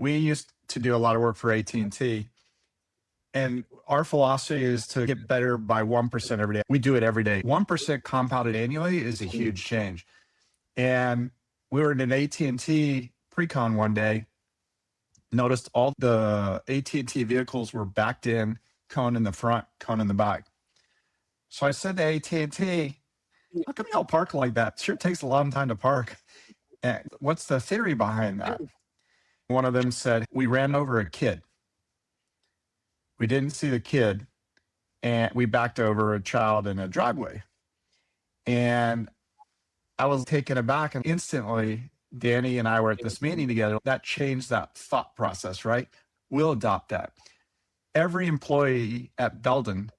we used to do a lot of work for AT&T, and our philosophy is to get better by 1% every day. We do it every day. 1% compounded annually is a huge change. And we were in an AT&T pre-con one day, noticed all the AT&T vehicles were backed in, cone in the front, cone in the back. So I said to AT&T, how come y'all park like that? Sure takes a long time to park. And what's the theory behind that? One of them said, we ran over a kid. We didn't see the kid, and we backed over a child in a driveway. And I was taken aback, and instantly, Danny and I were at this meeting together. That changed that thought process, right? We'll adopt that. Every employee at Belden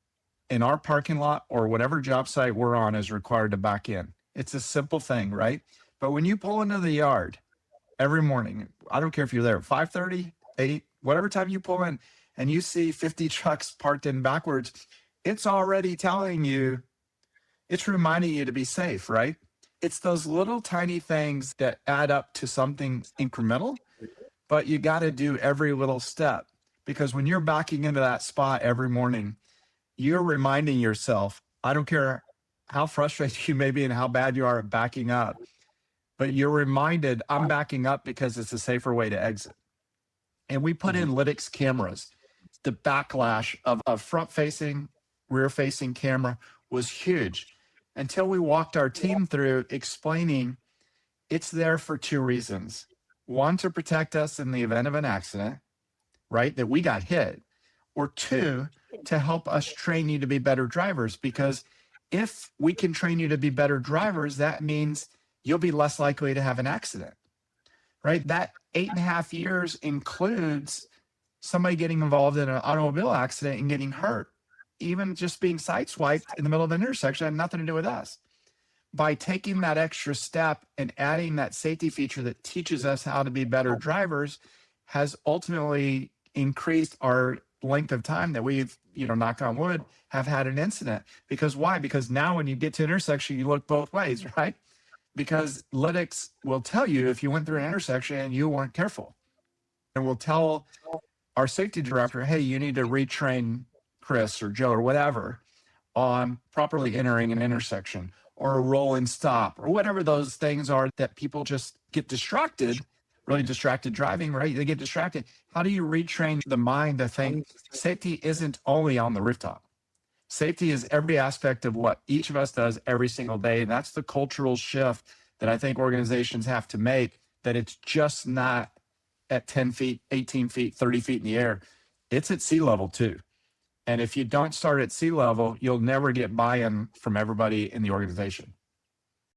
in our parking lot or whatever job site we're on is required to back in. It's a simple thing, right? But when you pull into the yard every morning, I don't care if you're there at 5:30, 8, whatever time you pull in, and you see 50 trucks parked in backwards, it's already telling you, it's reminding you to be safe, right? It's those little tiny things that add up to something incremental, but you got to do every little step, because when you're backing into that spot every morning, you're reminding yourself, I don't care how frustrated you may be and how bad you are at backing up, but you're reminded, I'm backing up because it's a safer way to exit. And we put in Lytx cameras. The backlash of a front-facing, rear-facing camera was huge, until we walked our team through explaining it's there for two reasons. One, to protect us in the event of an accident, right, that we got hit, or two, to help us train you to be better drivers. Because if we can train you to be better drivers, that means you'll be less likely to have an accident, right? That 8.5 years includes somebody getting involved in an automobile accident and getting hurt. Even just being sideswiped in the middle of an intersection had nothing to do with us. By taking that extra step and adding that safety feature that teaches us how to be better drivers has ultimately increased our length of time that we've, knock on wood, have had an incident. Because why? Because now when you get to an intersection, you look both ways, right? Because Lytx will tell you if you went through an intersection and you weren't careful. And will tell our safety director, hey, you need to retrain Chris or Joe or whatever on properly entering an intersection, or a roll and stop, or whatever those things are that people just get distracted, really distracted driving, right? They get distracted. How do you retrain the mind to think safety isn't only on the rooftop? Safety is every aspect of what each of us does every single day. And that's the cultural shift that I think organizations have to make, that it's just not at 10 feet, 18 feet, 30 feet in the air. It's at sea level too. And if you don't start at sea level, you'll never get buy-in from everybody in the organization.